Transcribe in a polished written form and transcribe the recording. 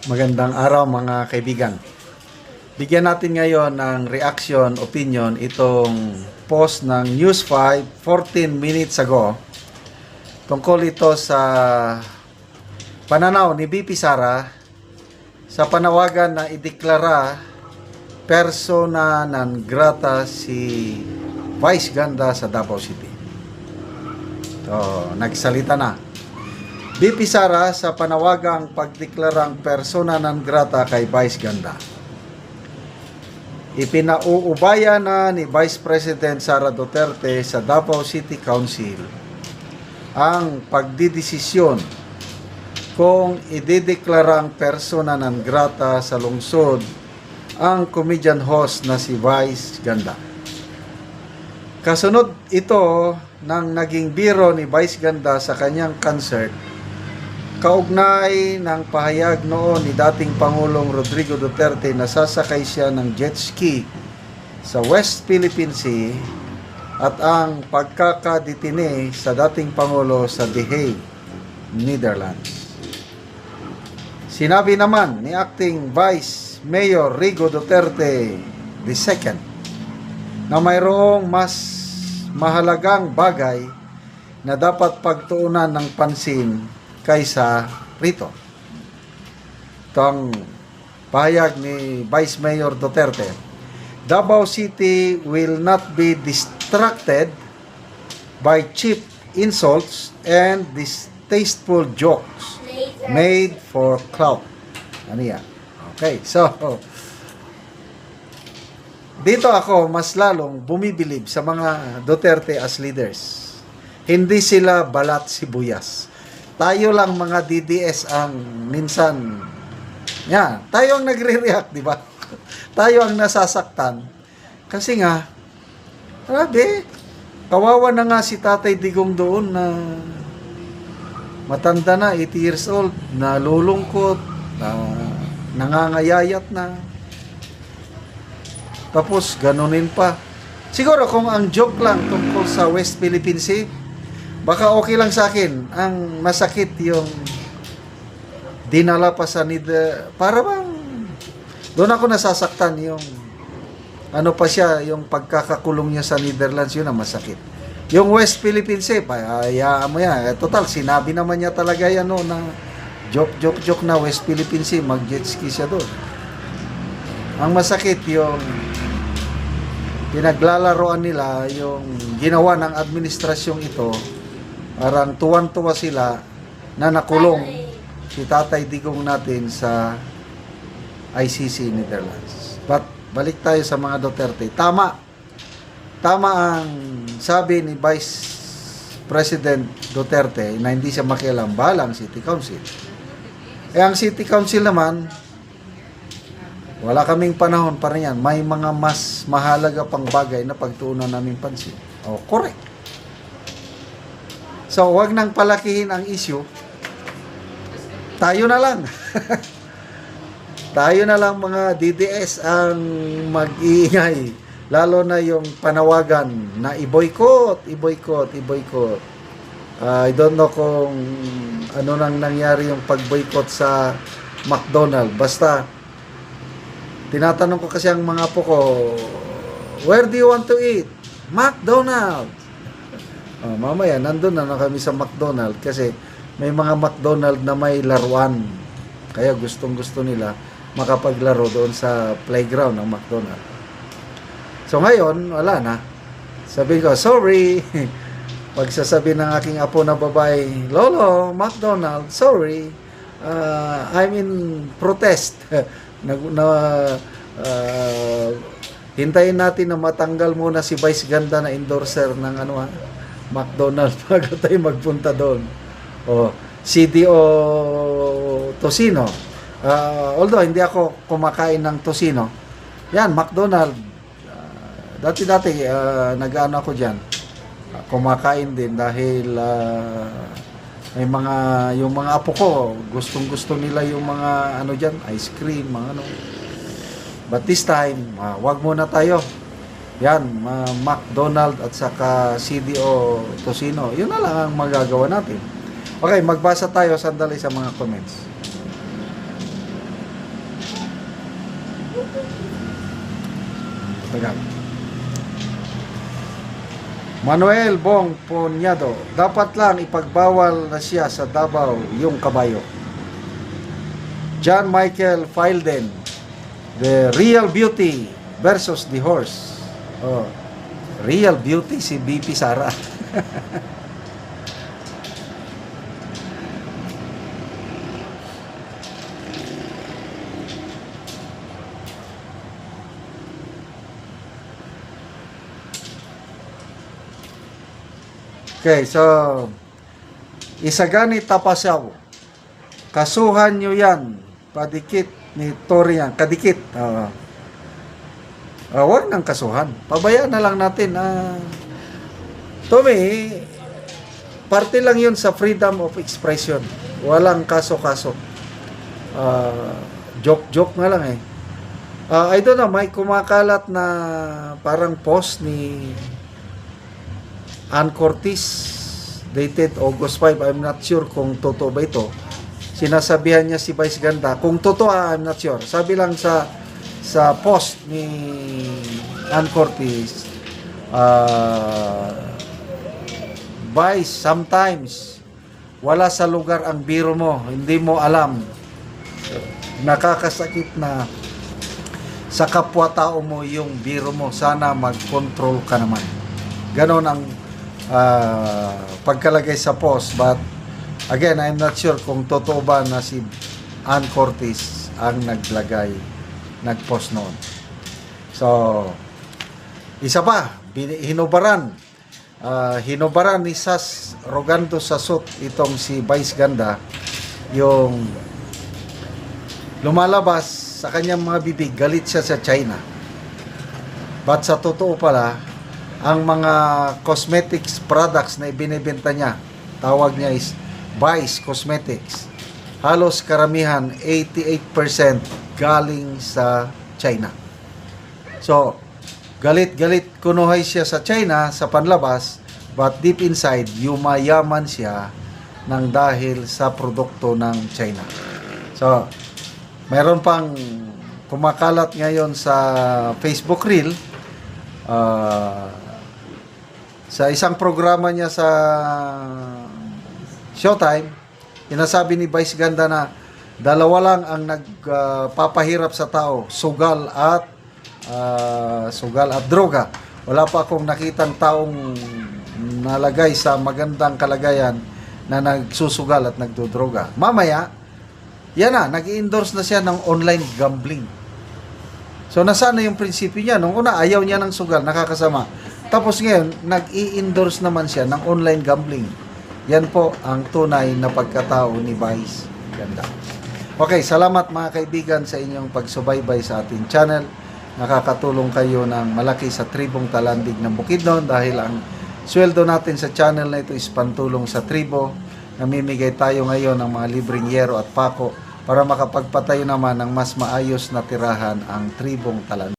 Magandang araw mga kaibigan. Bigyan natin ngayon ng reaction, opinion itong post ng News 5 14 minutes ago. Tungkol ito sa pananaw ni BP Sara sa panawagan na ideklara persona non grata si Vice Ganda sa Davao City. So, nagsalita na. BP Sara sa panawagang pagdeklarang persona non grata kay Vice Ganda. Ipinauubaya na ni Vice President Sara Duterte sa Davao City Council ang pagdidesisyon kung idedeklarang persona non grata sa lungsod ang comedian host na si Vice Ganda. Kasunod ito ng naging biro ni Vice Ganda sa kanyang concert kaugnay ng pahayag noon ni dating Pangulong Rodrigo Duterte na sasakay siya ng jet ski sa West Philippine Sea at ang pagkakadetine sa dating Pangulo sa The Hague, Netherlands. Sinabi naman ni Acting Vice Mayor Rigo Duterte II na mayroong mas mahalagang bagay na dapat pagtuunan ng pansin kaysa rito. Ito ang pahayag ni Vice Mayor Duterte. Davao City will not be distracted by cheap insults and distasteful jokes made for clout. Ano yan? Okay, so dito ako mas lalong bumibilib sa mga Duterte as leaders. Hindi sila balat sibuyas. Tayo lang mga DDS ang minsan, yan, tayo ang nagre-react, di ba? Tayo ang nasasaktan. Kasi nga, grabe, kawawa na nga si Tatay Digong doon na matanda na, 80 years old, nalulungkot, nangangayayat na. Tapos, ganunin pa. Siguro kung ang joke lang tungkol sa West Philippine Sea, baka okay lang sa akin. Ang masakit yung dinala pa sa para bang doon ako nasasaktan yung ano pa siya, yung pagkakakulong niya sa Netherlands, yun ang masakit. Yung West Philippine Sea, hayaan mo yan. Total, sinabi naman niya talaga yan no, na joke na West Philippine Sea, mag-jet ski siya doon. Ang masakit yung pinaglalaroan nila, yung ginawa ng administrasyong ito. Parang tuwan-tuwa sila na nakulong si Tatay Digong natin sa ICC Netherlands. But balik tayo sa mga Duterte. Tama ang sabi ni Vice President Duterte na hindi siya makialam, balang City Council. Ang City Council naman, wala kaming panahon para yan. May mga mas mahalaga pang bagay na pagtuunan namin pansin. Correct. So, wag nang palakihin ang issue. Tayo na lang. Tayo na lang mga DDS ang mag-iingay. Lalo na yung panawagan na i-boycott. I don't know kung ano nang nangyari yung pag-boycott sa McDonald's. Basta, tinatanong ko kasi ang mga apo ko, where do you want to eat? McDonald's. Mamaya, nandun na kami sa McDonald's kasi may mga McDonald's na may laruan. Kaya gustong-gusto nila makapaglaro doon sa playground ng McDonald's. So ngayon, wala na. Sabi ko, sorry. Pagsasabi ng aking apo na babae, Lolo, McDonald's, sorry. I'm in protest. Hintayin natin na matanggal muna si Vice Ganda na endorser ng McDonald's bago tayo magpunta doon. CDO Tocino. Although hindi ako kumakain ng Tocino. Yan, McDonald's. Dati nag-ano ako dyan. Kumakain din dahil may yung mga apo ko, gustong-gusto nila yung mga dyan, ice cream, mga But this time, wag muna tayo. Yan, McDonald's at saka CDO Tocino. Yun na lang ang magagawa natin. Okay, magbasa tayo sandali sa mga comments. Tagal. Manuel Bong Ponyado, dapat lang ipagbawal na siya sa Davao yung kabayo. John Michael Filden, the real beauty versus the horse. Oh, real beauty si BP Sara. Okay, so Isagani Tapasaw, kasuhan nyo yan, padikit ni Torian, kadikit. Huwag nang kasuhan, pabayaan na lang natin. To me, parte lang yun sa freedom of expression, walang kaso-kaso. Joke-joke nga lang eh. I don't know, may kumakalat na parang post ni Ann Curtis dated August 5. I'm not sure kung totoo ba ito. Sinasabihan niya si Vice Ganda. Kung totoo, I'm not sure. Sabi lang sa post ni Ann Curtis, Vice, sometimes wala sa lugar ang biro mo. Hindi mo alam. Nakakasakit na sa kapwa-tao mo yung biro mo. Sana mag-control ka naman. Ganon ang pagkalagay sa post, but again, I'm not sure kung totoo ba na si Ann Curtis ang nag-post noon. So, isa pa, hinubaran ni Sas Rogando Sasot itong si Vice Ganda, yung lumalabas sa kanyang mga bibig, galit siya sa China. But sa totoo pala, ang mga cosmetics products na ibinibenta niya, tawag niya is Vice Cosmetics. Halos karamihan, 88% galing sa China. So, galit-galit kunuhay siya sa China sa panlabas, but deep inside, yumayaman siya ng dahil sa produkto ng China. So, mayroon pang kumakalat ngayon sa Facebook Reel, sa isang programa niya sa Showtime, inasabi ni Vice Ganda na dalawa lang ang nagpapahirap sa tao, sugal at droga. Wala pa akong nakitang taong nalagay sa magandang kalagayan na nagsusugal at nagdodroga. Mamaya, yan na, nag-i-endorse na siya ng online gambling. So, nasaan na yung prinsipyo niya? Nung una, ayaw niya ng sugal, nakakasama. Tapos ngayon, nag-i-endorse naman siya ng online gambling. Yan po ang tunay na pagkatao ni Vice Ganda. Okay, salamat mga kaibigan sa inyong pagsubaybay sa ating channel. Nakakatulong kayo ng malaki sa tribong Talandig ng Bukidnon dahil ang sweldo natin sa channel na ito is pantulong sa tribo. Namimigay tayo ngayon ng mga libreng yero at pako para makapagpatayo naman ng mas maayos na tirahan ang tribong Talandig.